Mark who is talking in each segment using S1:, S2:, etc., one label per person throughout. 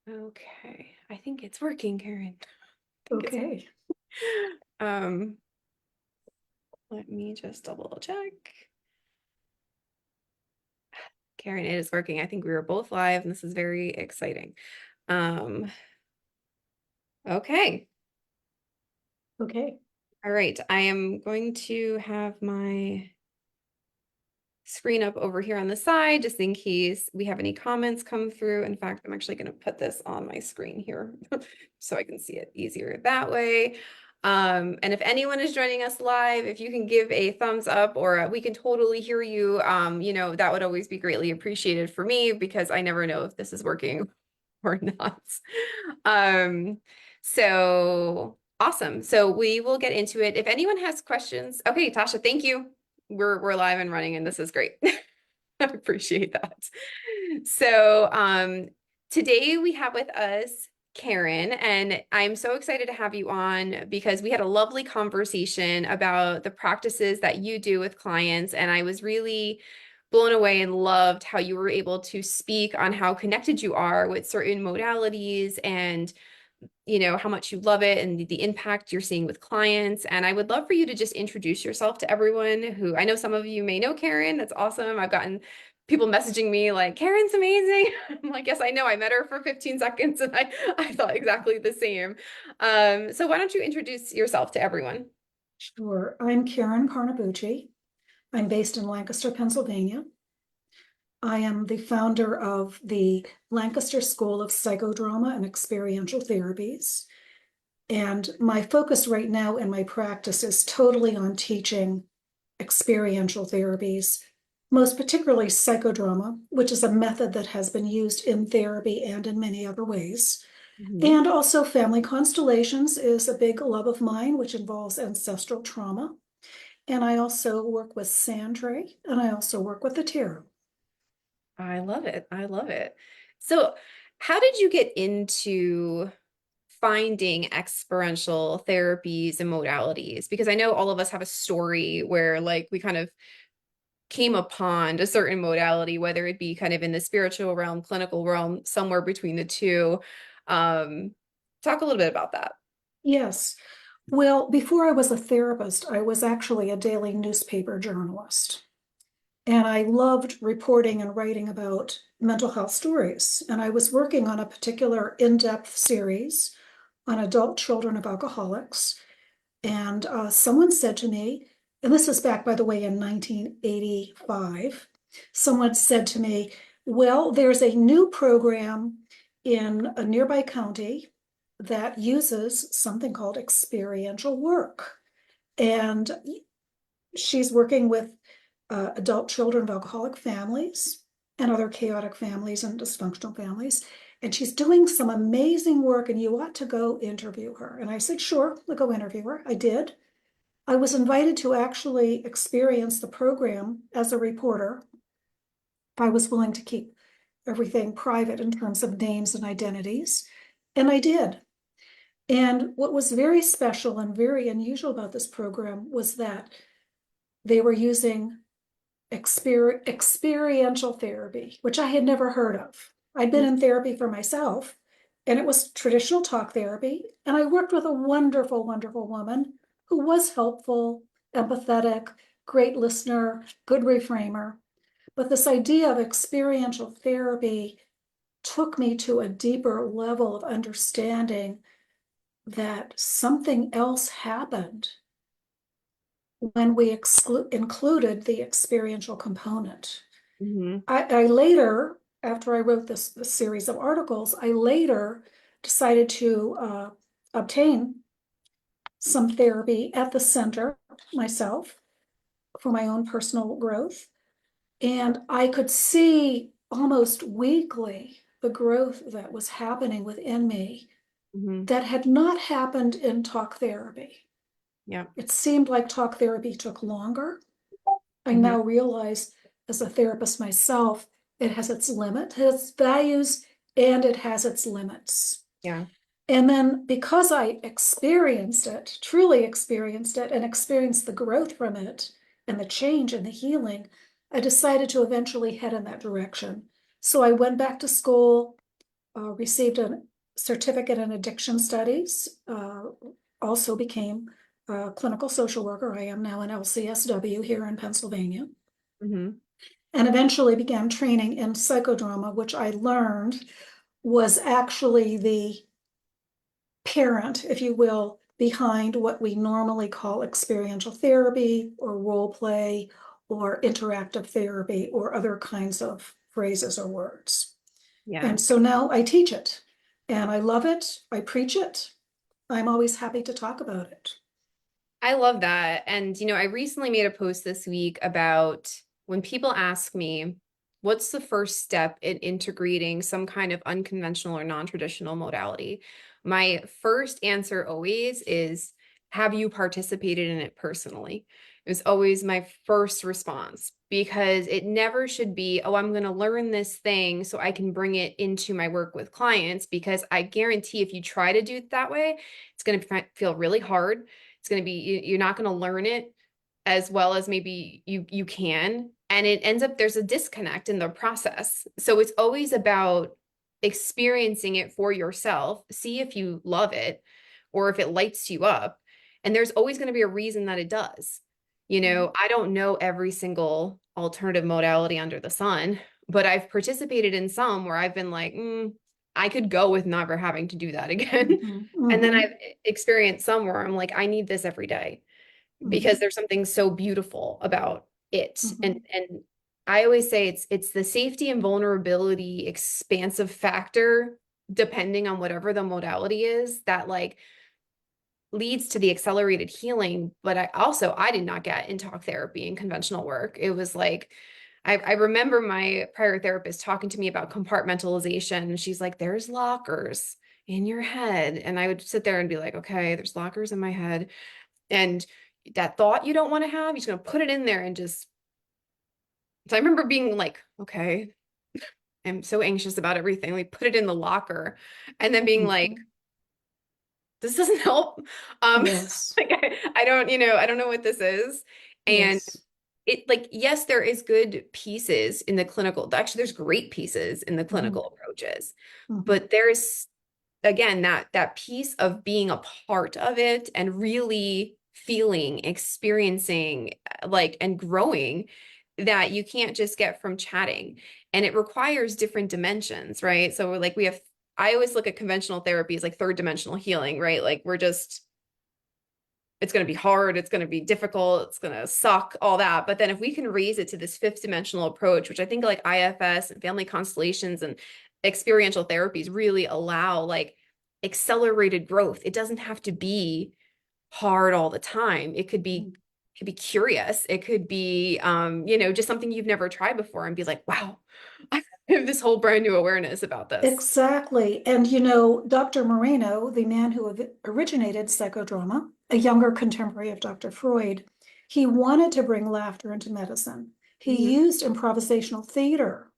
S1: Okay, I think it's working, Karen. I think it's
S2: Okay.
S1: um, let me just double check. Karen, it is working. I think we were both live, and this is very exciting. Um, okay.
S2: Okay.
S1: All right. I am going to have my screen up over here on the side, just in case we have any comments come through. In fact, I'm actually going to put this on my screen here so I can see it easier that way. And if anyone is joining us live, if you can give a thumbs up or we can totally hear you, that would always be greatly appreciated for me because I never know if this is working or not. Um, so awesome. So we will get into it. If anyone has questions, okay, Tasha, thank you. We're live and running, and this is great. I appreciate that. So today we have with us Karen, and I'm so excited to have you on because we had a lovely conversation about the practices that you do with clients, and I was really blown away and loved how you were able to speak on how connected you are with certain modalities and how much you love it and the impact you're seeing with clients. And I would love for you to just introduce yourself to everyone who I know some of you may know Karen. That's awesome. I've gotten people messaging me like, Karen's amazing. I'm like, yes, I know. I met her for 15 seconds and I thought exactly the same. So why don't you introduce yourself to everyone?
S2: Sure. I'm Karen Carnabucci. I'm based in Lancaster, Pennsylvania. I am the founder of the Lancaster School of Psychodrama and Experiential Therapies. And my focus right now in my practice is totally on teaching experiential therapies, most particularly psychodrama, which is a method that has been used in therapy and in many other ways.
S1: Mhm.
S2: And also, family constellations is a big love of mine, which involves ancestral trauma. And I also work with Sandre, and I also work with the tarot.
S1: I love it. I love it. So, how did you get into finding experiential therapies and modalities? Because I know all of us have a story where, like, we kind of came upon a certain modality, whether it be kind of in the spiritual realm, clinical realm, somewhere between the two. Um, Talk a little bit about that.
S2: Yes. Well, before I was a therapist, I was actually a daily newspaper journalist. And I loved reporting and writing about mental health stories. And I was working on a particular in-depth series on adult children of alcoholics. And someone said to me, and this is back, by the way, in 1985, someone said to me, well, there's a new program in a nearby county that uses something called experiential work. And she's working with adult children of alcoholic families and other chaotic families and dysfunctional families. And she's doing some amazing work, and you ought to go interview her. And I said, sure, I'll go interview her. I did. I was invited to actually experience the program as a reporter. I was willing to keep everything private in terms of names and identities, and I did. And what was very special and very unusual about this program was that they were using experiential therapy, which I had never heard of. I'd been in therapy for myself, and it was traditional talk therapy. And I worked with a wonderful, wonderful woman who was helpful, empathetic, great listener, good reframer. But this idea of experiential therapy took me to a deeper level of understanding that something else happened when we included the experiential component.
S1: Mm-hmm.
S2: I later, after I wrote this series of articles, I later decided to obtain some therapy at the center myself for my own personal growth. And I could see almost weekly the growth that was happening within me
S1: Mm-hmm.
S2: that had not happened in talk therapy.
S1: Yeah.
S2: It seemed like talk therapy took longer. I
S1: Mm-hmm.
S2: now realize, as a therapist myself, it has its limit, its values, and it has its limits.
S1: Yeah.
S2: And then because I experienced it, truly experienced it, and experienced the growth from it and the change and the healing, I decided to eventually head in that direction. So I went back to school, received a certificate in addiction studies, also became a clinical social worker. I am now an LCSW here in Pennsylvania,
S1: Mhm.
S2: and eventually began training in psychodrama, which I learned was actually the parent, if you will, behind what we normally call experiential therapy or role play or interactive therapy or other kinds of phrases or words.
S1: Yeah.
S2: And so now I teach it and I love it. I preach it. I'm always happy to talk about it.
S1: I love that. And, I recently made a post this week about when people ask me, what's the first step in integrating some kind of unconventional or non-traditional modality? My first answer always is, have you participated in it personally? It was always my first response because it never should be, oh, I'm going to learn this thing so I can bring it into my work with clients, because I guarantee if you try to do it that way, it's going to feel really hard. It's going to be, you're not going to learn it as well as maybe you can. And it ends up, there's a disconnect in the process. So it's always about experiencing it for yourself, see if you love it or if it lights you up. And there's always going to be a reason that it does. I don't know every single alternative modality under the sun, but I've participated in some where I've been like, I could go with never having to do that again.
S2: Mhm,
S1: And then
S2: mhm,
S1: I've experienced some where I'm like, I need this every day because
S2: mhm,
S1: there's something so beautiful about it. And
S2: mhm,
S1: and I always say it's the safety and vulnerability expansive factor, depending on whatever the modality is, that like leads to the accelerated healing. But I did not get in talk therapy and conventional work. It was like I remember my prior therapist talking to me about compartmentalization. She's like, there's lockers in your head. And I would sit there and be like, okay, there's lockers in my head. And that thought you don't want to have, you're just going to put it in there and just. So I remember being like, okay, I'm so anxious about everything. We put it in the locker and then being like,
S2: mhm.
S1: this doesn't help.
S2: Yes,
S1: Like I don't know what this is. And
S2: yes.
S1: it like, yes, there is good pieces in the clinical. Actually, there's great pieces in the
S2: Mhm,
S1: clinical approaches,
S2: mhm,
S1: but there's again that piece of being a part of it and really feeling, experiencing, like and growing that you can't just get from chatting. And it requires different dimensions, right? So we're like we have I always look at conventional therapy as like third dimensional healing, right? Like we're just it's going to be hard, it's going to be difficult, it's going to suck, all that. But then if we can raise it to this fifth dimensional approach, which I think like IFS and family constellations and experiential therapies really allow like accelerated growth. It doesn't have to be hard all the time.
S2: mhm.
S1: It could be curious. It could be just something you've never tried before and be like, wow, I have this whole brand new awareness about this.
S2: Exactly. And Dr. Moreno, the man who originated psychodrama, a younger contemporary of Dr. Freud, he wanted to bring laughter into medicine. He
S1: Hmm.
S2: used improvisational theater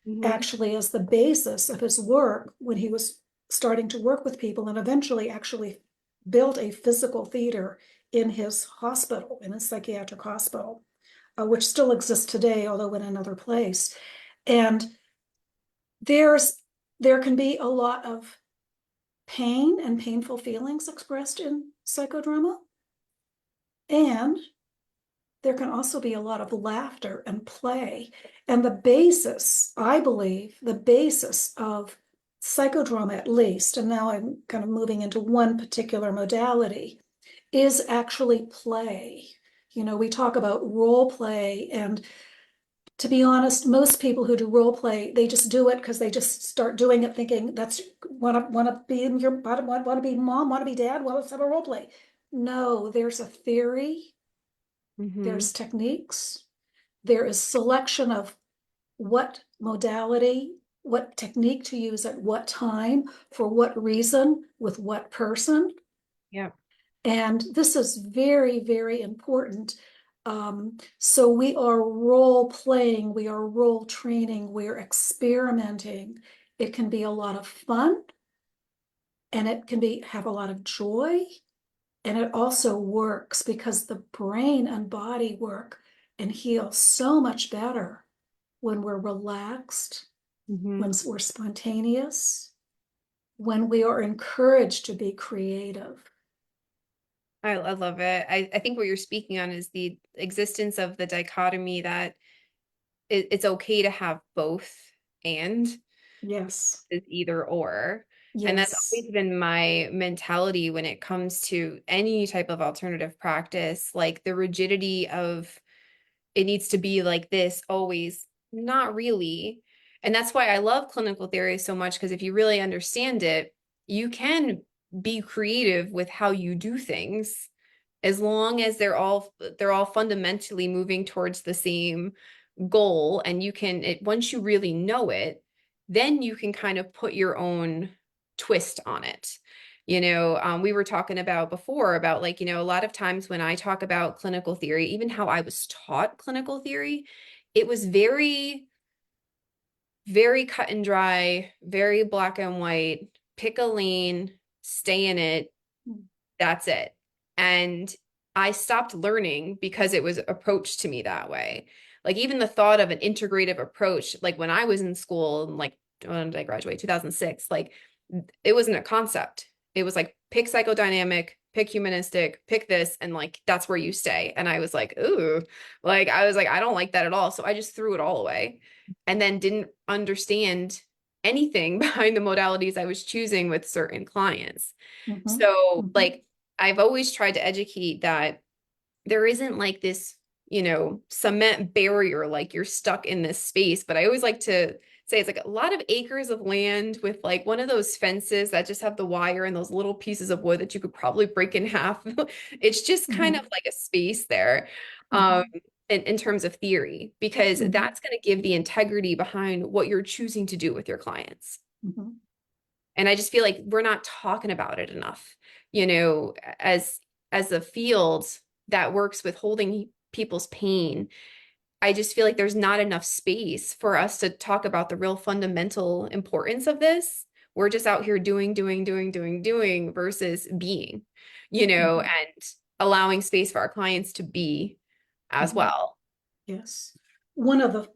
S1: Hmm.
S2: actually as the basis of his work when he was starting to work with people, and eventually actually built a physical theater in his hospital, in his psychiatric hospital, which still exists today, although in another place. And there's there can be a lot of pain and painful feelings expressed in psychodrama, and there can also be a lot of laughter and play. And the basis, I believe, the basis of psychodrama, at least, and now I'm kind of moving into one particular modality, is actually play. We talk about role play, and to be honest, most people who do role play, they just do it because they just start doing it thinking that's want to be in your want to be mom, want to be dad, well, let's have a role play. No, there's a theory,
S1: Hmm.
S2: there's techniques, there is selection of what modality, what technique to use at what time, for what reason, with what person.
S1: Yeah.
S2: And this is very, very important. So we are role playing, we are role training, we're experimenting. It can be a lot of fun, and it can have a lot of joy. And it also works because the brain and body work and heal so much better when we're relaxed,
S1: Hmm.
S2: when we're spontaneous. when we are encouraged to be creative.
S1: I love it. I think what you're speaking on is the existence of the dichotomy that it's okay to have both and
S2: Yes,
S1: is either or. And that's
S2: yes.
S1: always been my mentality when it comes to any type of alternative practice, like the rigidity of it needs to be like this always, not really. And that's why I love clinical theory so much, because if you really understand it, you can be creative with how you do things as long as they're all fundamentally moving towards the same goal. And you can once you really know it, then you can kind of put your own twist on it. We were talking about before about like, a lot of times when I talk about clinical theory, even how I was taught clinical theory, it was very, very cut and dry, very black and white, pick a lane, stay in it, that's it. And I stopped learning because it was approached to me that way. Like even the thought of an integrative approach, like when I was in school, like when did I graduate? 2006, like it wasn't a concept. It was like pick psychodynamic, pick humanistic, pick this, and like that's where you stay. And I was like, ooh, like I was like, I don't like that at all. So I just threw it all away and then didn't understand anything behind the modalities I was choosing with certain clients.
S2: Mhm,
S1: So,
S2: mhm,
S1: like, I've always tried to educate that there isn't like this, cement barrier, like you're stuck in this space. But I always like to say it's like a lot of acres of land with like one of those fences that just have the wire and those little pieces of wood that you could probably break in half. It's just kind of
S2: mhm,
S1: like a space there. Um,
S2: mhm,
S1: in terms of theory, because
S2: mhm,
S1: that's going to give the integrity behind what you're choosing to do with your clients.
S2: mhm,
S1: And I just feel like we're not talking about it enough, as a field that works with holding people's pain. I just feel like there's not enough space for us to talk about the real fundamental importance of this. We're just out here doing, doing, doing, doing, doing versus being,
S2: mhm,
S1: and allowing space for our clients to be as
S2: mhm.
S1: well.
S2: Yes. One of the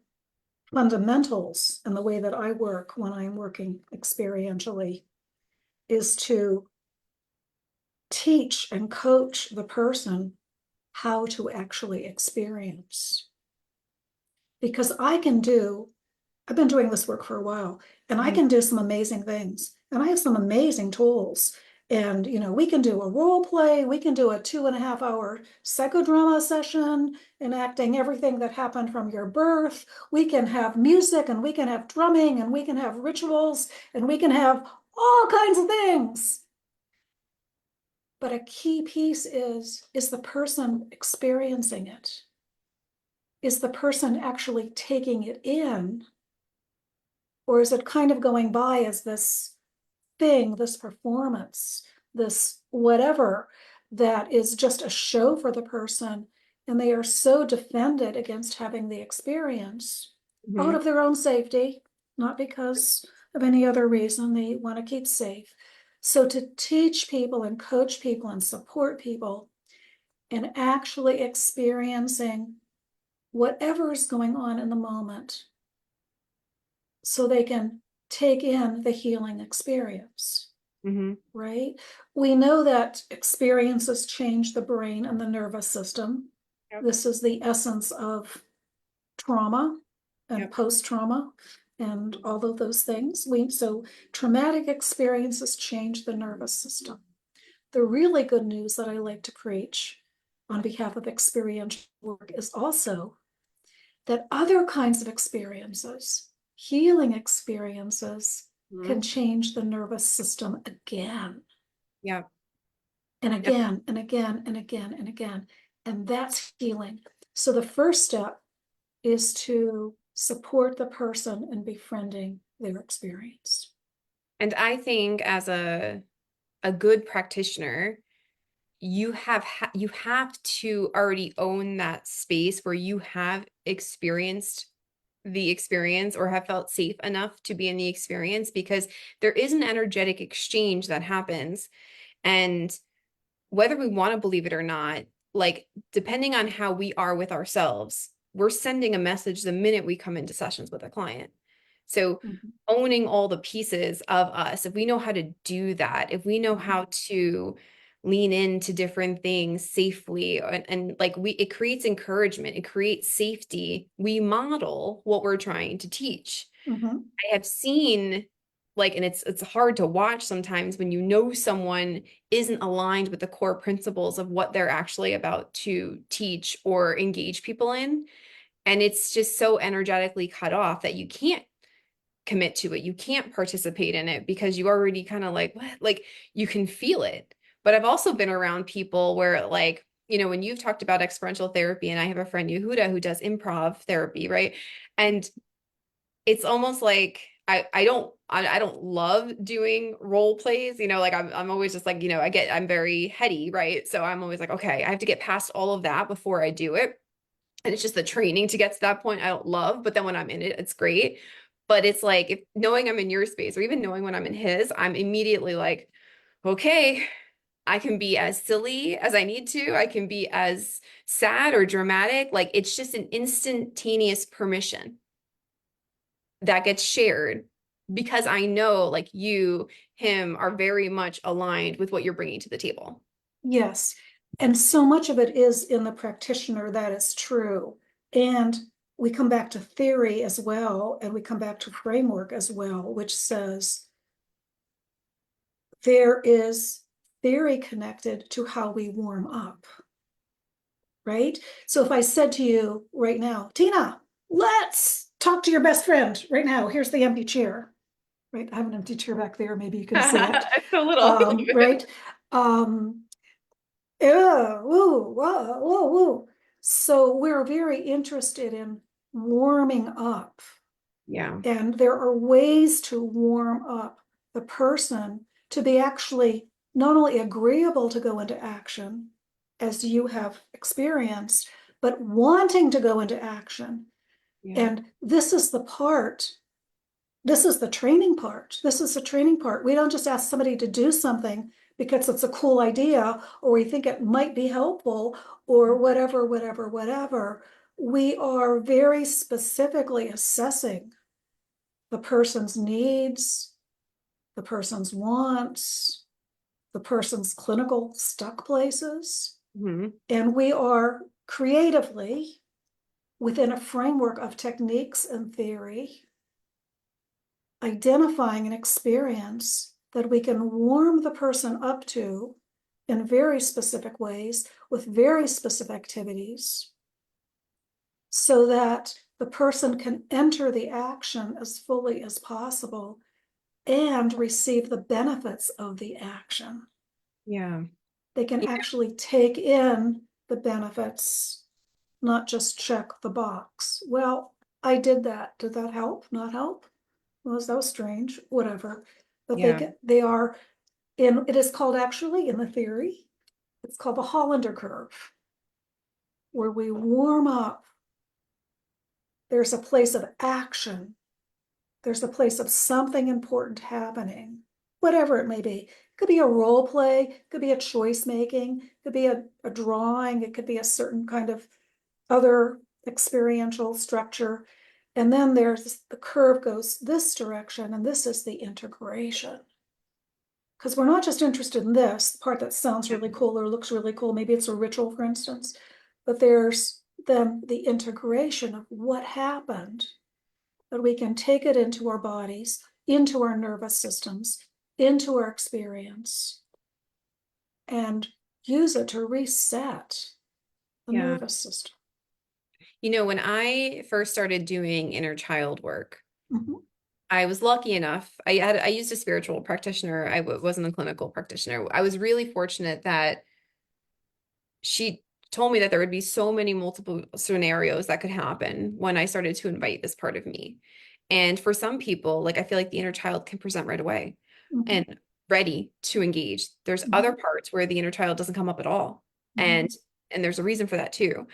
S2: fundamentals in the way that I work when I'm working experientially is to teach and coach the person how to actually experience. Because I've been doing this work for a while, and I
S1: Mhm.
S2: can do some amazing things. And I have some amazing tools. And, we can do a role play, we can do a 2.5 hour psychodrama session, enacting everything that happened from your birth. We can have music, and we can have drumming, and we can have rituals, and we can have all kinds of things. But a key piece is the person experiencing it? Is the person actually taking it in? Or is it kind of going by as this thing, this performance, this whatever that is just a show for the person? And they are so defended against having the experience out
S1: Mhm.
S2: of their own safety, not because of any other reason. They want to keep safe. So to teach people and coach people and support people in actually experiencing whatever is going on in the moment so they can take in the healing experience,
S1: Mhm.
S2: right? We know that experiences change the brain and the nervous system.
S1: Yep.
S2: This is the essence of trauma and
S1: Yep.
S2: post-trauma and all of those things. So traumatic experiences change the nervous system. The really good news that I like to preach on behalf of experiential work is also that other kinds of experiences, healing experiences, can
S1: Mhm.
S2: change the nervous system again
S1: Yep.
S2: and
S1: Yep.
S2: again and again and again and again. And that's healing. So the first step is to support the person in befriending their experience.
S1: And I think as a good practitioner, you have to already own that space where you have experienced the experience or have felt safe enough to be in the experience, because there is an energetic exchange that happens. And whether we want to believe it or not, like depending on how we are with ourselves, we're sending a message the minute we come into sessions with a client. So
S2: Mhm.
S1: owning all the pieces of us, if we know how to do that, if we know how to lean into different things safely, and like it creates encouragement, it creates safety. We model what we're trying to teach.
S2: Mhm.
S1: I have seen, like, and it's hard to watch sometimes when you know someone isn't aligned with the core principles of what they're actually about to teach or engage people in. And it's just so energetically cut off that you can't commit to it. You can't participate in it because you already kind of like, what? Like you can feel it. But I've also been around people where, like, when you've talked about experiential therapy, and I have a friend, Yehuda, who does improv therapy, right? And it's almost like I don't love doing role plays, like I'm always just like, I'm very heady, right? So I'm always like, okay, I have to get past all of that before I do it. And it's just the training to get to that point I don't love, but then when I'm in it, it's great. But it's like, if knowing I'm in your space or even knowing when I'm in his, I'm immediately like, okay, I can be as silly as I need to. I can be as sad or dramatic. Like it's just an instantaneous permission that gets shared because I know like you, him are very much aligned with what you're bringing to the table.
S2: Yes. And so much of it is in the practitioner, that is true. And we come back to theory as well, and we come back to framework as well, which says there is theory connected to how we warm up, right? So if I said to you right now, Tina, let's talk to your best friend right now. Here's the empty chair, right? I have an empty chair back there. Maybe you can see it,
S1: It's a little, a little bit.
S2: right? Um, Yeah, woo, whoa, whoa, woo. So we're very interested in warming up,
S1: Yeah.
S2: and there are ways to warm up the person to be actually not only agreeable to go into action, as you have experienced, but wanting to go into action.
S1: Yeah.
S2: And this is the training part. This is the training part. We don't just ask somebody to do something because it's a cool idea or we think it might be helpful or whatever, whatever, whatever. We are very specifically assessing the person's needs, the person's wants, the person's clinical stuck places.
S1: Mhm.
S2: And we are creatively, within a framework of techniques and theory, identifying an experience that we can warm the person up to in very specific ways with very specific activities so that the person can enter the action as fully as possible and receive the benefits of the action.
S1: Yeah.
S2: They can
S1: Yeah.
S2: actually take in the benefits, not just check the box. Well, I did that. Did that help? Not help? Well, that was strange, whatever. But
S1: Yeah.
S2: they are in, it is called actually in the theory, it's called the Hollander curve, where we warm up. There's a place of action. There's a place of something important happening, whatever it may be. It could be a role play, it could be a choice making, it could be a drawing, it could be a certain kind of other experiential structure. And then there's the curve goes this direction, and this is the integration. Because we're not just interested in this part that sounds really cool or looks really cool. Maybe it's a ritual, for instance, but there's then the integration of what happened, that we can take it into our bodies, into our nervous systems, into our experience, and use it to reset the
S1: Yeah.
S2: nervous system.
S1: When I first started doing inner child work,
S2: Mhm.
S1: I was lucky enough. I used a spiritual practitioner. Wasn't a clinical practitioner. I was really fortunate that she told me that there would be so many multiple scenarios that could happen when I started to invite this part of me. And for some people, like I feel like the inner child can present right away
S2: Mhm.
S1: and ready to engage. There's other
S2: Mhm.
S1: parts where the inner child doesn't come up at all.
S2: Mhm.
S1: And there's a reason for that too.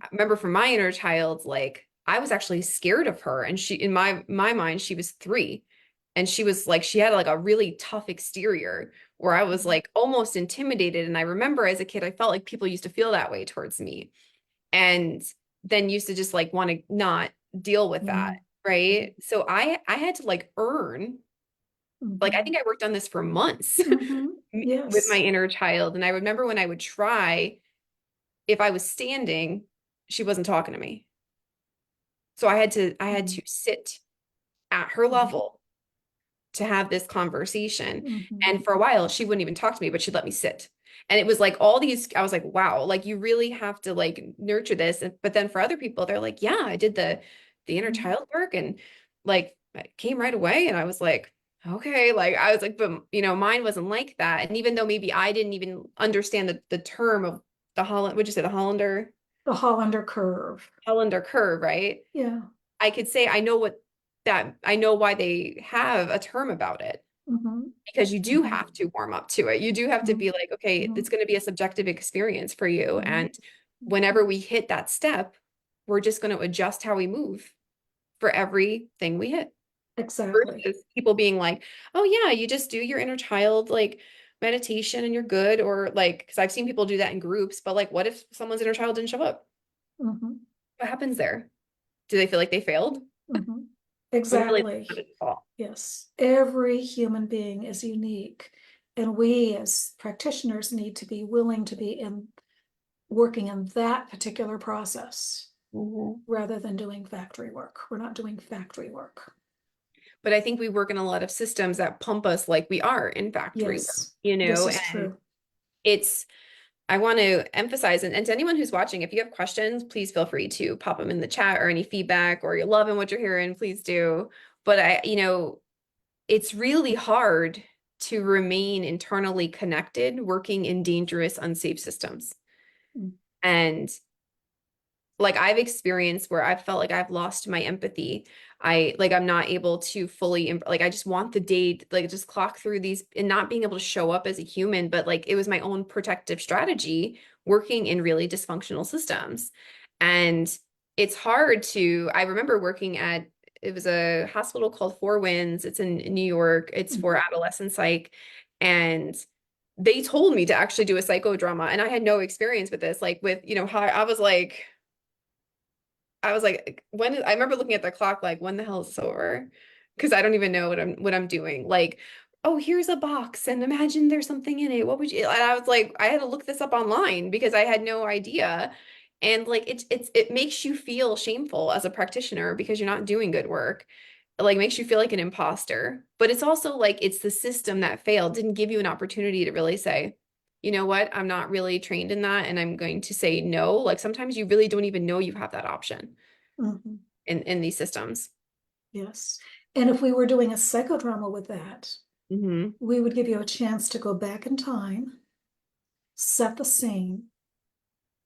S1: I remember for my inner child, like I was actually scared of her. And she, in my mind, she was 3. And she was like, she had like a really tough exterior where I was
S2: Mhm.
S1: like almost intimidated. And I remember as a kid, I felt like people used to feel that way towards me. And then used to just like want to not deal with that.
S2: Mhm.
S1: right? So I had to like earn, like I
S2: Mhm.
S1: think I worked on this for months
S2: Mhm.
S1: with my
S2: Yes.
S1: inner child. And I remember when I would try, if I was standing, she wasn't talking to me. So I had to sit at her
S2: Mhm.
S1: level to have this conversation.
S2: Mhm.
S1: And for a while, she wouldn't even talk to me, but she'd let me sit. And it was like all these, I was like, wow, like you really have to like nurture this. But then for other people, they're like, yeah, I did the inner
S2: Mhm.
S1: child work and like it came right away. And I was like, okay, like I was like, but mine wasn't like that. And even though maybe I didn't even understand the term of the Holland, what'd you say, the
S2: The Hollander curve.
S1: Hollander curve, right?
S2: Yeah.
S1: I could say I know why they have a term about it
S2: Mhm.
S1: because you do
S2: Mhm.
S1: have to warm up to it. You do have to
S2: Mhm.
S1: be like, okay, it's
S2: Mhm.
S1: going to be a subjective experience for you.
S2: Mhm.
S1: And whenever we hit that step, we're just going to adjust how we move for everything we hit.
S2: Exactly.
S1: Versus people being like, oh, yeah, you just do your inner child like meditation and you're good. Or like, because I've seen people do that in groups, but like, what if someone's inner child didn't show up?
S2: Mhm.
S1: What happens there? Do they feel like they failed?
S2: Mhm.
S1: When really, that's
S2: Exactly.
S1: not at all.
S2: Yes. Every human being is unique. And we as practitioners need to be willing to be in working in that particular process
S1: Mhm.
S2: rather than doing factory work. We're not doing factory work.
S1: But I think we work in a lot of systems that pump us like we are in factory work,
S2: Yes, this is
S1: and
S2: true.
S1: it's, I want to emphasize, and to anyone who's watching, if you have questions, please feel free to pop them in the chat or any feedback or you're loving what you're hearing, please do. But it's really hard to remain internally connected working in dangerous, unsafe systems.
S2: Mm.
S1: And like I've experienced where I've felt like I've lost my empathy. I'm not able to fully like I just want the day to, like just clock through these and not being able to show up as a human, but like it was my own protective strategy working in really dysfunctional systems. And it's hard to, I remember working at, it was a hospital called Four Winds. It's in New York. It's for
S2: Mhm.
S1: adolescent psych. And they told me to actually do a psychodrama. And I had no experience with this. Like with, how I was like, I remember looking at the clock, like, when the hell is this over? Because I don't even know what I'm doing. Like, oh, here's a box, and imagine there's something in it. What would you? And I was like, I had to look this up online because I had no idea. And like, it makes you feel shameful as a practitioner because you're not doing good work. It like makes you feel like an imposter. But it's also like it's the system that failed, didn't give you an opportunity to really say, you know what, I'm not really trained in that, and I'm going to say no. Like sometimes you really don't even know you have that option
S2: Mhm.
S1: in these systems.
S2: Yes. And if we were doing a psychodrama with that,
S1: Hmm.
S2: we would give you a chance to go back in time, set the scene,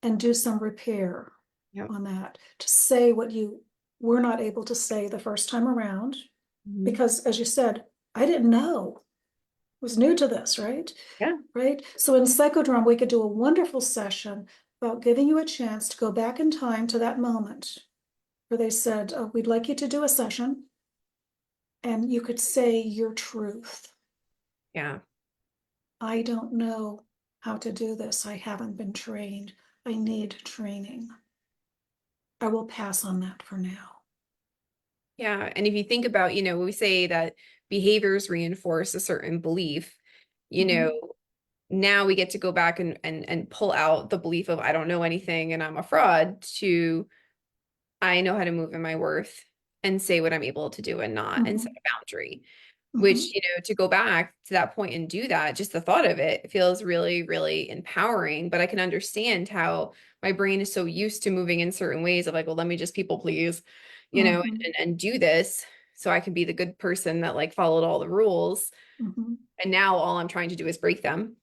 S2: and do some repair
S1: Yep.
S2: on that to say what you were not able to say the first time around.
S1: Hmm.
S2: Because as you said, I didn't know. I was new to this, right?
S1: Yeah.
S2: Right? So in psychodrama, we could do a wonderful session about giving you a chance to go back in time to that moment where they said, oh, we'd like you to do a session and you could say your truth.
S1: Yeah.
S2: I don't know how to do this. I haven't been trained. I need training. I will pass on that for now.
S1: Yeah. And if you think about, we say that behaviors reinforce a certain belief, you
S2: Mhm.
S1: know, now we get to go back and pull out the belief of I don't know anything and I'm a fraud to I know how to move in my worth and say what I'm able to do and not and set
S2: Mhm.
S1: a boundary.
S2: Mhm.
S1: Which, to go back to that point and do that, just the thought of it feels really, really empowering. But I can understand how my brain is so used to moving in certain ways of like, well, let me just people please,
S2: Mhm.
S1: and do this so I can be the good person that like followed all the rules.
S2: Mhm.
S1: And now all I'm trying to do is break them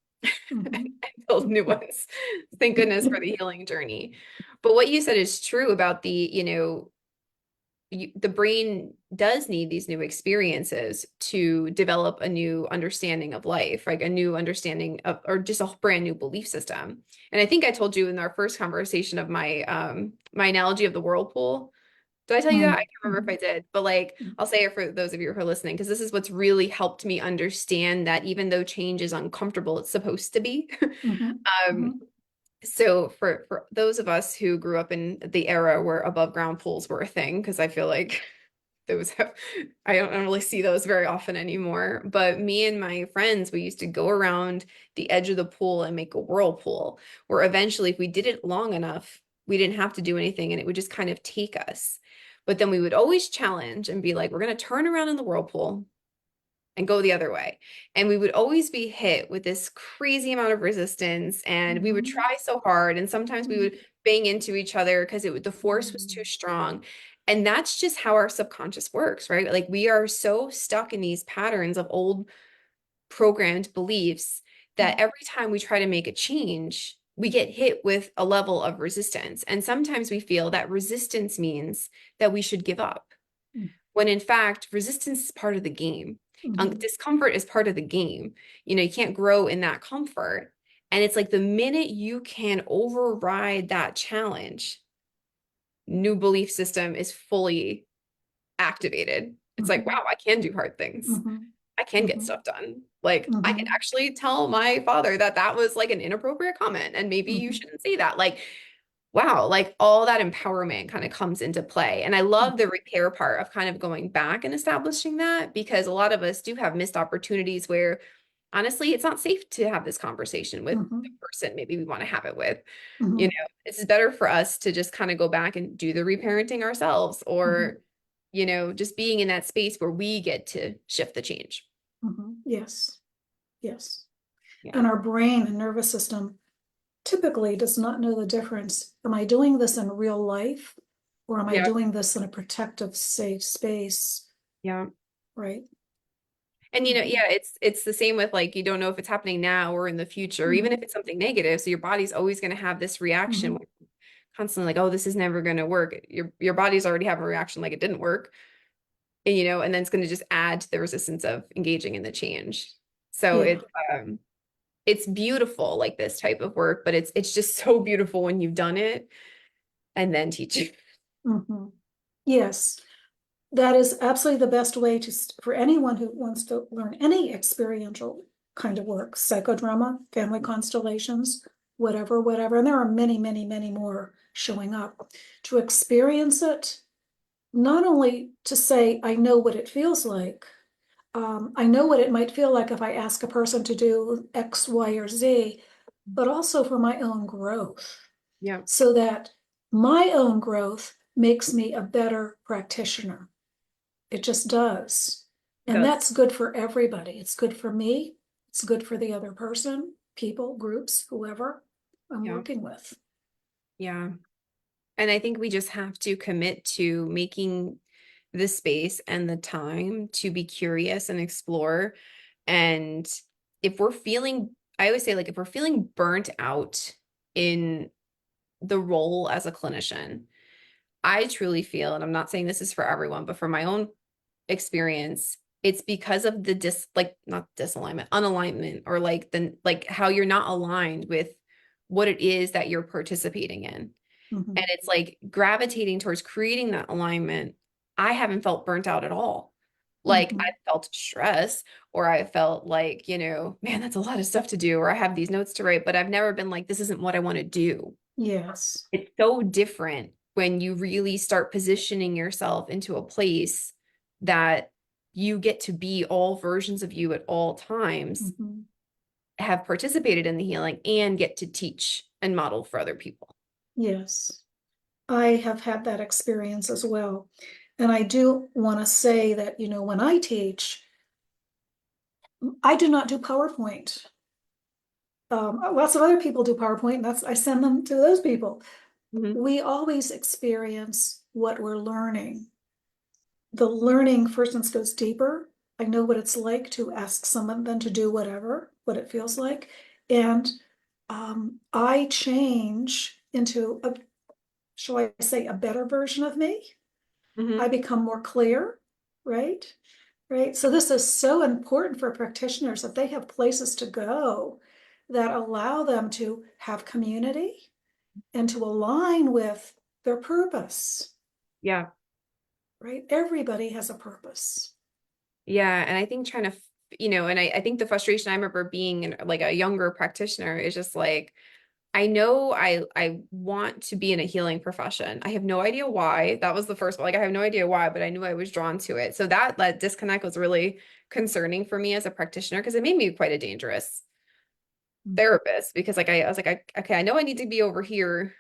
S1: and
S2: Mhm.
S1: build new ones. Thank goodness for the healing journey. But what you said is true about the brain does need these new experiences to develop a new understanding of life, like a new understanding of, or just a brand new belief system. And I think I told you in our first conversation of my analogy of the whirlpool. Did I tell you that? I
S2: Mhm.
S1: can't remember if I did, but like I'll say it for those of you who are listening, because this is what's really helped me understand that even though change is uncomfortable, it's supposed to be.
S2: Mhm.
S1: Um,
S2: Mhm.
S1: so for those of us who grew up in the era where above ground pools were a thing, because I feel like those have, I don't really see those very often anymore. But me and my friends, we used to go around the edge of the pool and make a whirlpool, where eventually, if we did it long enough, we didn't have to do anything and it would just kind of take us. But then we would always challenge and be like, we're going to turn around in the whirlpool and go the other way. And we would always be hit with this crazy amount of resistance. And we would
S2: Mhm.
S1: try so hard. And sometimes we would bang into each other because the force was too
S2: Mhm.
S1: strong. And that's just how our subconscious works, right? Like we are so stuck in these patterns of old programmed beliefs that every time we try to make a change, we get hit with a level of resistance. And sometimes we feel that resistance means that we should give up, when in fact, resistance is part of the game.
S2: Mhm.
S1: Discomfort is part of the game. You can't grow in that comfort. And it's like the minute you can override that challenge, new belief system is fully activated. It's like,
S2: Mhm.
S1: wow, I can do hard things.
S2: Mhm.
S1: I can get
S2: Mhm.
S1: stuff done. Like, I can
S2: Mhm.
S1: actually tell my father that that was like an inappropriate comment and maybe you
S2: Mhm.
S1: shouldn't say that. Like, wow, like all that empowerment kind of comes into play. And I love the repair part of kind of going back and establishing that, because a lot of us do have missed opportunities where honestly, it's not safe to have this conversation with the
S2: Mhm.
S1: person maybe we want to have it with.
S2: Mhm.
S1: It's better for us to just kind of go back and do the reparenting ourselves,
S2: Mhm.
S1: or, just being in that space where we get to shift the change.
S2: Mhm. Yes. Yes.
S1: Yeah.
S2: And our brain and nervous system typically does not know the difference. Am I doing this in real life, or am I
S1: Yeah.
S2: doing this in a protective, safe space?
S1: Yeah.
S2: Right.
S1: And
S2: Mhm.
S1: yeah, it's the same with like you don't know if it's happening now or in the future, even if
S2: Mhm.
S1: it's something negative. So your body's always going to have this reaction
S2: Mhm.
S1: where constantly like, oh, this is never going to work. Your body's already having a reaction like it didn't work, and then it's going to just add to the resistance of engaging in the change. So
S2: Yeah.
S1: it's beautiful like this type of work, but it's just so beautiful when you've done it and then teach it.
S2: Mhm. Yes. That is absolutely the best way for anyone who wants to learn any experiential kind of work, psychodrama, family constellations, whatever, whatever. And there are many, many, many more showing up to experience it, not only to say, I know what it feels like. I know what it might feel like if I ask a person to do X, Y, or Z, but also for my own growth,
S1: Yeah,
S2: so that my own growth makes me a better practitioner. It just does.
S1: it
S2: And
S1: does.
S2: that's good for everybody. It's good for me. It's good for the other person, people, groups, whoever I'm
S1: Yeah.
S2: working with.
S1: Yeah. And I think we just have to commit to making the space and the time to be curious and explore. And if we're feeling, I always say, like, if we're feeling burnt out in the role as a clinician, I truly feel, and I'm not saying this is for everyone, but from my own experience, it's because of the like not disalignment, unalignment, or like how you're not aligned with what it is that you're participating in. And
S2: Mhm.
S1: it's like gravitating towards creating that alignment. I haven't felt burnt out at all. Like I
S2: Mhm.
S1: felt stress, or I felt like, man, that's a lot of stuff to do, or I have these notes to write, but I've never been like, this isn't what I want to do.
S2: Yes.
S1: It's so different when you really start positioning yourself into a place that you get to be all versions of you at all times,
S2: Mhm.
S1: have participated in the healing, and get to teach and model for other people.
S2: Yes. I have had that experience as well. And I do want to say that, when I teach, I do not do PowerPoint. Lots of other people do PowerPoint, and I send them to those people.
S1: Mhm.
S2: We always experience what we're learning. The learning, for instance, goes deeper. I know what it's like to ask someone then to do whatever, what it feels like. And I change into shall I say, a better version of me. I
S1: Mhm.
S2: become more clear, right? Right. So this is so important for practitioners that they have places to go that allow them to have community and to align with their purpose,
S1: Yeah.
S2: right? Everybody has a purpose.
S1: Yeah. And I think trying to, and I think the frustration I remember being like a younger practitioner is just like, I know I want to be in a healing profession. I have no idea why. That was the first one. Like I have no idea why, but I knew I was drawn to it. So that disconnect was really concerning for me as a practitioner because it made me quite a dangerous therapist because like I was like okay, I know I need to be over here,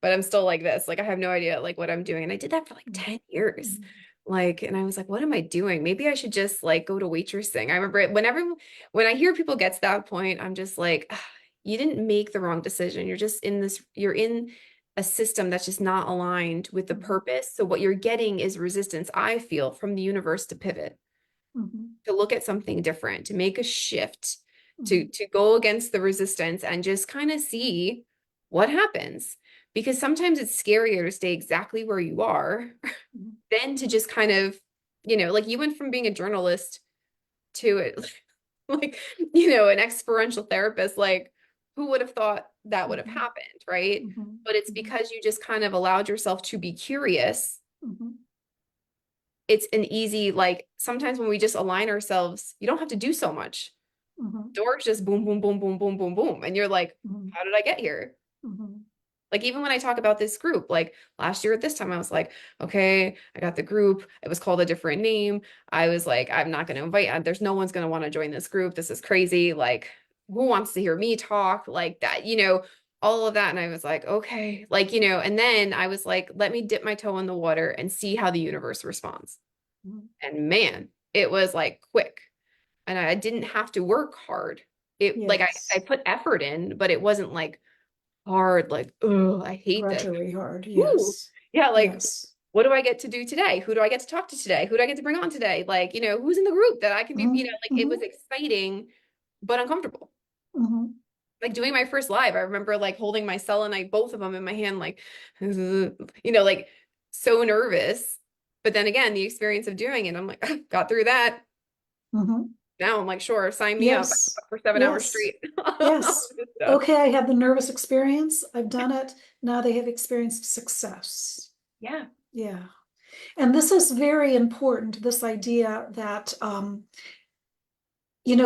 S1: but I'm still like this. Like I have no idea like what I'm doing. And I did that for like 10 years. Like, and I was like, what am I doing? Maybe I should just like go to waitressing. I remember when I hear people get to that point, I'm just like, "Ah, you didn't make the wrong decision. You're just in this, you're in a system that's just not aligned with the purpose. So what you're getting is resistance, I feel, from the universe to pivot, to look at something different, to make a shift, to go against the resistance and just kind of see what happens. Because sometimes it's scarier to stay exactly where you are than to just kind of, like you went from being a journalist to it, like, an experiential therapist. Like, who would have thought that would have happened, right? But it's because you just kind of allowed yourself to be curious. It's an easy, like, sometimes when we just align ourselves, you don't have to do so much. Doors just boom, boom, boom, boom, boom, boom, boom. And you're like, how did I get here? Like, even when I talk about this group, like last year at this time, I was like, okay, I got the group. It was called a different name. I was like, I'm not going to invite, there's no one's going to want to join this group. This is crazy. Like, who wants to hear me talk like that? All of that. And I was like, okay, like, and then I was like, let me dip my toe in the water and see how the universe responds. And man, it was like quick. And I didn't have to work hard. It like I
S2: Yes.
S1: put effort in, but it wasn't like hard, like, oh, I hate this.
S2: Drudgery hard.
S1: Woo.
S2: Yes.
S1: Yeah, like,
S2: Yes.
S1: what do I get to do today? Who do I get to talk to today? Who do I get to bring on today? Like, who's in the group that I can be, like it was exciting, but uncomfortable. Like doing my first live, I remember like holding my selenite, both of them in my hand, like, like so nervous. But then again, the experience of doing it, I'm like, got through that. Now I'm like, sure, sign me up
S2: Yes.
S1: for 7 hours
S2: Yes.
S1: straight.
S2: Yes. Okay, I had the nervous experience. I've done it. Now they have experienced success.
S1: Yeah.
S2: Yeah. And this is very important, this idea that,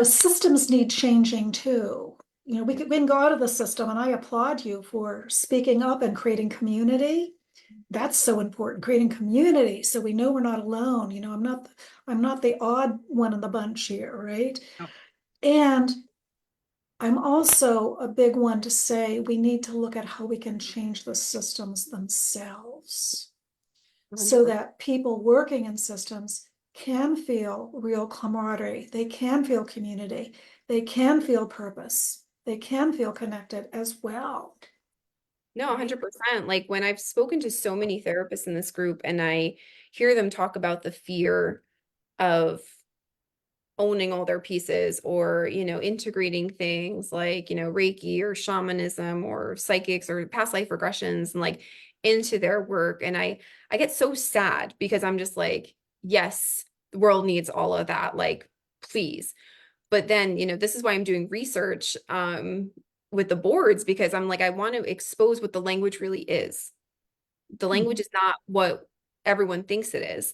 S2: systems need changing too. We can go out of the system, and I applaud you for speaking up and creating community. That's so important, creating community, so we know we're not alone. I'm not the odd one in the bunch here, right?
S1: No.
S2: And I'm also a big one to say we need to look at how we can change the systems themselves so
S1: 100%.
S2: that people working in systems can feel real camaraderie. They can feel community. They can feel purpose. They can feel connected as well.
S1: No,
S2: Right?
S1: 100%. Like when I've spoken to so many therapists in this group and I hear them talk about the fear of owning all their pieces or, integrating things like, Reiki or shamanism or psychics or past life regressions and like into their work. And I get so sad because I'm just like, yes, the world needs all of that. Like, please. But then, this is why I'm doing research with the boards because I'm like, I want to expose what the language really is. The language is not what everyone thinks it is.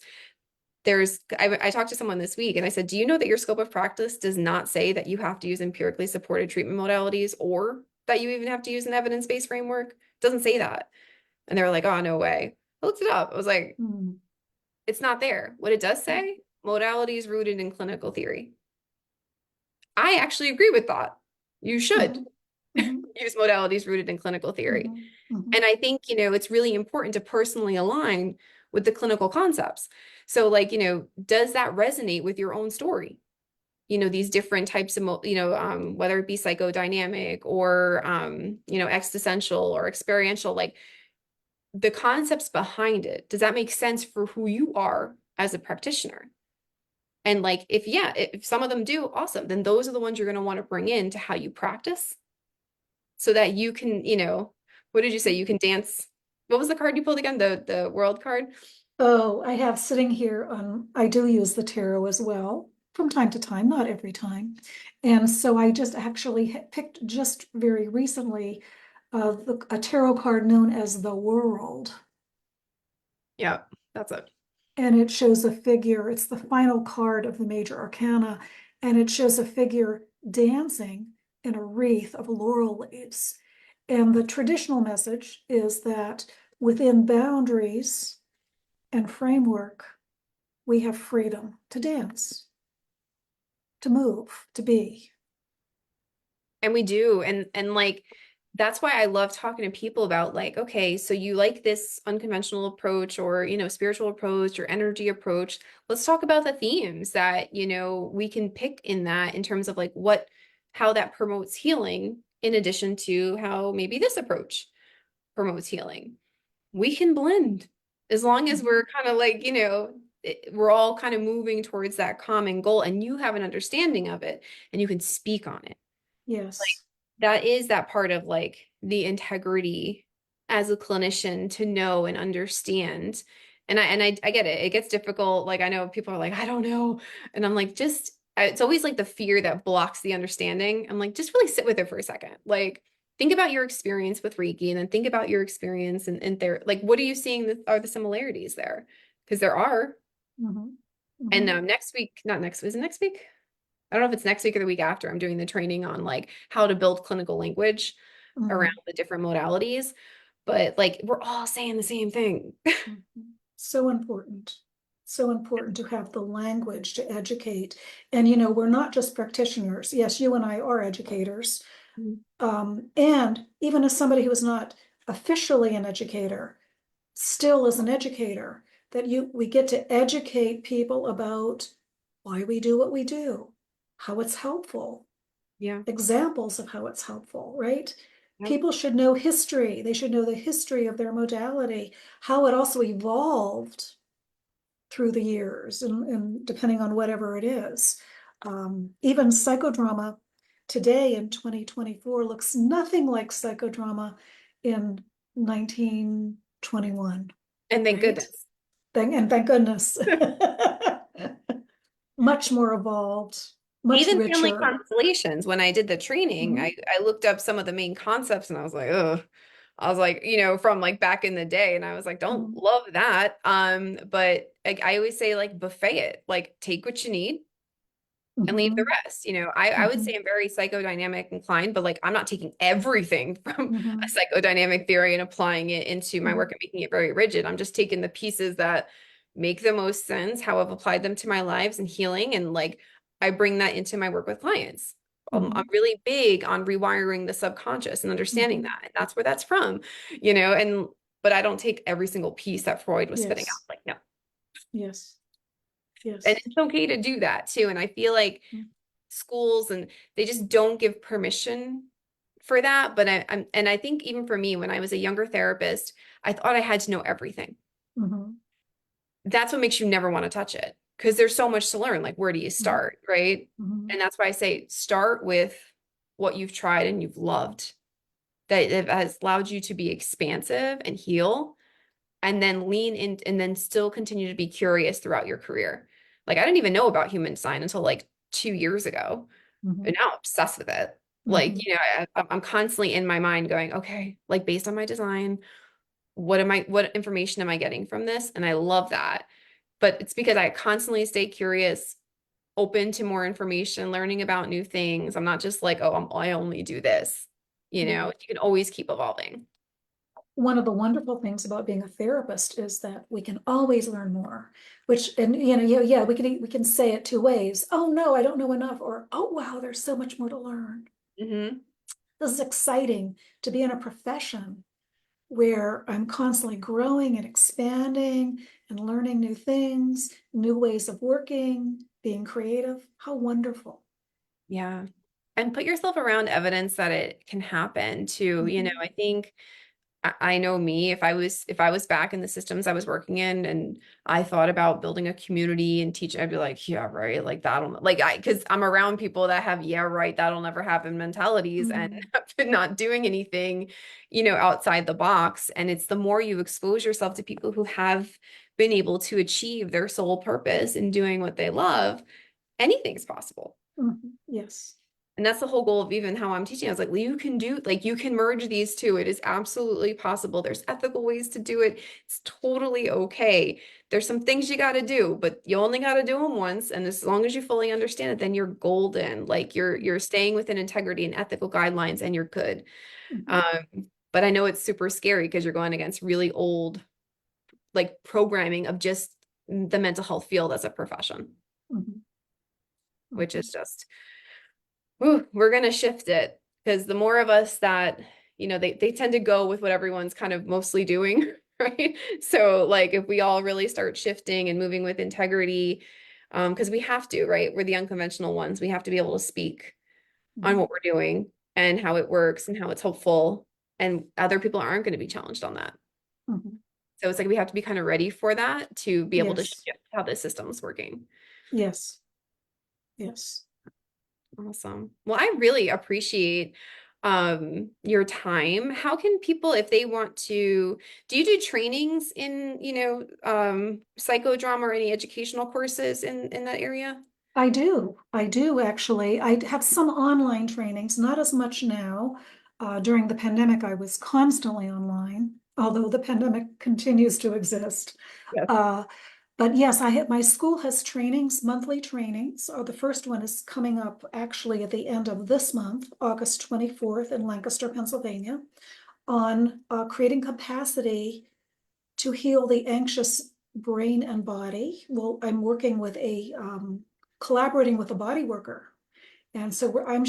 S1: I talked to someone this week and I said, do you know that your scope of practice does not say that you have to use empirically supported treatment modalities or that you even have to use an evidence-based framework? It doesn't say that. And they were like, oh, no way. I looked it up. I was like, it's not there. What it does say, modalities rooted in clinical theory. I actually agree with that. You should use modalities rooted in clinical theory. And I think, it's really important to personally align with the clinical concepts. So like, does that resonate with your own story? These different types of, whether it be psychodynamic or, existential or experiential, like the concepts behind it, does that make sense for who you are as a practitioner? And like, if some of them do, awesome, then those are the ones you're going to want to bring in to how you practice so that you can, what did you say? You can dance. What was the card you pulled again? The world card?
S2: Oh, I have sitting here, I do use the tarot as well from time to time, not every time. And so I just actually picked just very recently a tarot card known as the World.
S1: Yeah, that's it.
S2: And it shows a figure, it's the final card of the major arcana, and it shows a figure dancing in a wreath of laurel leaves. And the traditional message is that within boundaries and framework, we have freedom to dance, to move, to be.
S1: And we do. And like that's why I love talking to people about like, okay, so you like this unconventional approach or, spiritual approach or energy approach. Let's talk about the themes that, we can pick in that in terms of like how that promotes healing in addition to how maybe this approach promotes healing. We can blend as long as we're kind of like, we're all kind of moving towards that common goal and you have an understanding of it and you can speak on it. Like
S2: Yes.
S1: that is that part of like the integrity as a clinician to know and understand. And I get it. It gets difficult. Like I know people are like, I don't know. And I'm like, it's always like the fear that blocks the understanding. I'm like, just really sit with it for a second. Like think about your experience with Reiki and then think about your experience and there, like, what are you seeing that are the similarities there? Because there are.
S2: Mhm.
S1: And
S2: Mhm.
S1: next week, not next, is it next week? I don't know if it's next week or the week after. I'm doing the training on like how to build clinical language around
S2: Mhm.
S1: the different modalities, but like we're all saying the same thing.
S2: Mhm. So important. So important to have the language to educate. And, we're not just practitioners. Yes, you and I are educators.
S1: Mhm.
S2: And even as somebody who is not officially an educator, still as an educator, that we get to educate people about why we do what we do, how it's helpful,
S1: Yeah.
S2: examples of how it's helpful, right?
S1: Yep.
S2: People should know history. They should know the history of their modality, how it also evolved through the years, and depending on whatever it is. Even psychodrama today in 2024 looks nothing like psychodrama in 1921,
S1: And thank
S2: right?
S1: goodness.
S2: Thank goodness. Much more evolved, much
S1: Even family
S2: richer.
S1: constellations, when I did the training,
S2: Mhm,
S1: I looked up some of the main concepts and I was like, ugh. I was like, from like back in the day, and I was like, don't
S2: mhm,
S1: love that. But like, I always say like buffet it, like take what you need and leave the
S2: mhm,
S1: rest. I would say
S2: mhm,
S1: I'm very psychodynamic inclined, but like I'm not taking everything from a
S2: mhm,
S1: psychodynamic theory and applying it into my work
S2: mhm,
S1: and making it very rigid. I'm just taking the pieces that make the most sense, how I've applied them to my lives and healing, and like I bring that into my work with clients. I'm
S2: mhm,
S1: really big on rewiring the subconscious and understanding
S2: mhm.
S1: that, and that's where that's from, and but I don't take every single piece that Freud was spitting out.
S2: Yes,
S1: Like, no.
S2: yes,
S1: And
S2: yes.
S1: it's okay to do that too. And I feel like
S2: Mm,
S1: schools and they just don't give permission for that. But and I think even for me, when I was a younger therapist, I thought I had to know everything.
S2: mhm,
S1: That's what makes you never want to touch it because there's so much to learn. Like, where do you
S2: mhm,
S1: start? Right.
S2: mhm,
S1: And that's why I say start with what you've tried and you've loved, that it has allowed you to be expansive and heal, and then lean in and then still continue to be curious throughout your career. Like, I didn't even know about human design until like 2 years ago.
S2: mhm,
S1: And now I'm obsessed with it. Like,
S2: mhm,
S1: I'm constantly in my mind going, okay, like based on my design, what information am I getting from this? And I love that. But it's because I constantly stay curious, open to more information, learning about new things. I'm not just like, oh, I only do this.
S2: mhm.
S1: You can always keep evolving.
S2: One of the wonderful things about being a therapist is that we can always learn more, which, and yeah, we can say it two ways. Oh no, I don't know enough, or oh wow, there's so much more to learn.
S1: Hmm.
S2: This is exciting to be in a profession where I'm constantly growing and expanding and learning new things, new ways of working, being creative. How wonderful.
S1: Yeah. And put yourself around evidence that it can happen too.
S2: Mhm,
S1: I think I know me, if I was back in the systems I was working in and I thought about building a community and teaching, I'd be like, yeah, right. Like that'll like because I'm around people that have, yeah, right, that'll never happen mentalities and
S2: mhm,
S1: not doing anything, outside the box. And it's the more you expose yourself to people who have been able to achieve their sole purpose in doing what they love, anything's possible.
S2: mhm. Yes.
S1: And that's the whole goal of even how I'm teaching. I was like, you can do, like, you can merge these two. It is absolutely possible. There's ethical ways to do it. It's totally okay. There's some things you got to do, but you only got to do them once. And as long as you fully understand it, then you're golden. Like you're staying within integrity and ethical guidelines and you're good.
S2: Mhm,
S1: But I know it's super scary because you're going against really old, like programming of just the mental health field as a profession,
S2: mhm,
S1: which
S2: mhm,
S1: is just ooh, we're going to shift it because the more of us that, they tend to go with what everyone's kind of mostly doing, right? So like if we all really start shifting and moving with integrity, because we have to, right? We're the unconventional ones. We have to be able to speak on
S2: mhm,
S1: what we're doing and how it works and how it's helpful. And other people aren't going to be challenged on that.
S2: mhm.
S1: So it's like we have to be kind of ready for that to be able to
S2: Yes,
S1: shift how the system's working.
S2: yes, yes.
S1: Awesome. Well, I really appreciate your time. How can people, if they want to, do you do trainings in, psychodrama or any educational courses in that area?
S2: I do actually. I have some online trainings, not as much now. During the pandemic, I was constantly online, although the pandemic continues to exist.
S1: Yes.
S2: Uh, but yes, my school has trainings, monthly trainings. The first one is coming up actually at the end of this month, August 24th in Lancaster, Pennsylvania, on creating capacity to heal the anxious brain and body. Well, I'm working with collaborating with a body worker. And so I'm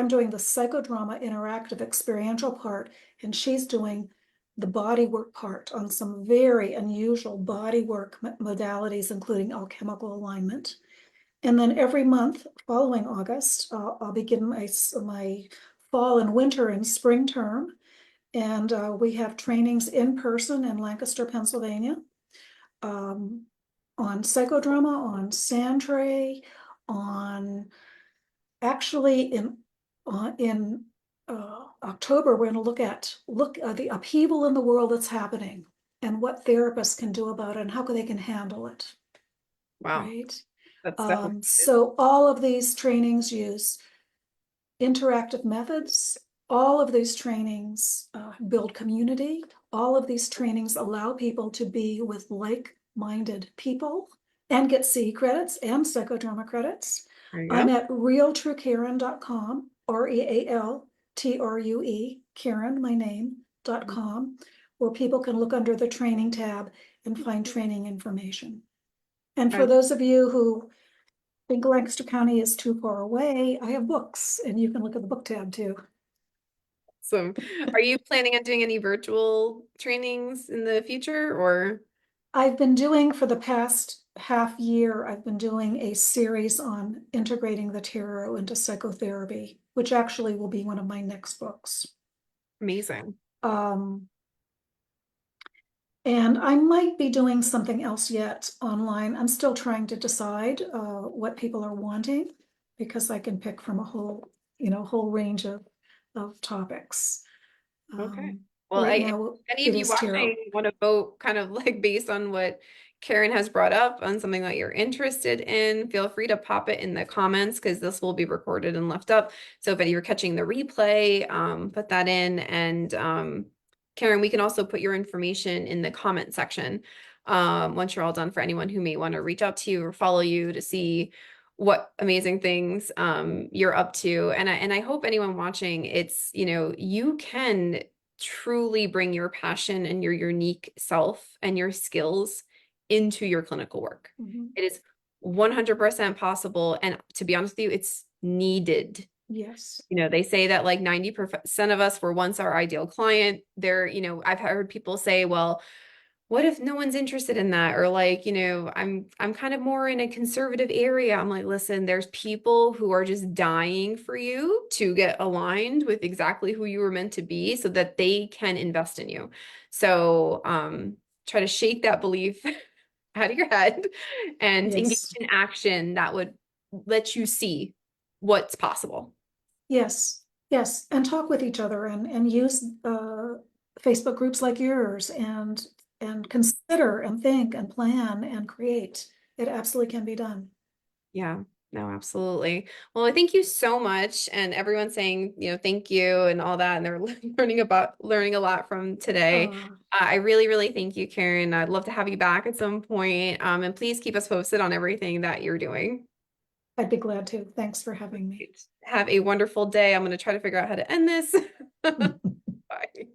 S2: doing the psychodrama interactive experiential part, and she's doing the body work part on some very unusual body work modalities, including alchemical alignment. And then every month following August, I'll begin my fall and winter and spring term. And we have trainings in person in Lancaster, Pennsylvania, um, on psychodrama, on sand tray, on actually in October, we're going to look at the upheaval in the world that's happening and what therapists can do about it and how they can handle it,
S1: Wow.
S2: right?
S1: That's definitely good.
S2: So all of these trainings use interactive methods. All of these trainings build community. All of these trainings allow people to be with like-minded people and get C credits and psychodrama credits.
S1: There you
S2: I'm
S1: go.
S2: at realtruekaren.com, REALTRUE, Karen, my name.com, where people can look under the training tab and find training information. And for
S1: That's
S2: those of you who think Lancaster County is too far away, I have books, and you can look at the book tab too.
S1: awesome. Are you planning on doing any virtual trainings in the future or?
S2: I've been doing for the past half year, I've been doing a series on integrating the tarot into psychotherapy, which actually will be one of my next books.
S1: Amazing.
S2: Um, and I might be doing something else yet online. I'm still trying to decide what people are wanting because I can pick from a whole range of topics.
S1: Okay.
S2: Um,
S1: Well,
S2: right
S1: if
S2: now
S1: any of
S2: it
S1: you
S2: is tarot.
S1: watching want to vote kind of like based on what Karen has brought up on something that you're interested in, feel free to pop it in the comments because this will be recorded and left up. So if any you're catching the replay, put that in. And Karen, we can also put your information in the comment section once you're all done for anyone who may want to reach out to you or follow you to see what amazing things you're up to. And I hope anyone watching, it's, you can truly bring your passion and your unique self and your skills into your clinical work.
S2: Mhm.
S1: It is 100% possible. And to be honest with you, it's needed.
S2: Yes.
S1: They say that like 90% of us were once our ideal client. I've heard people say, well, what if no one's interested in that? Or like, I'm kind of more in a conservative area. I'm like, listen, there's people who are just dying for you to get aligned with exactly who you were meant to be so that they can invest in you. So try to shake that belief out of your head and engage
S2: Yes.
S1: in action that would let you see what's possible.
S2: Yes, yes, and talk with each other and use Facebook groups like yours and consider and think and plan and create. It absolutely can be done.
S1: Yeah, No, absolutely. Well, I thank you so much. And everyone saying, thank you and all that. And they're learning a lot from today.
S2: Uh,
S1: I really, really thank you, Karen. I'd love to have you back at some point. And please keep us posted on everything that you're doing.
S2: I'd be glad to. Thanks for having me.
S1: Have a wonderful day. I'm going to try to figure out how to end this. Bye.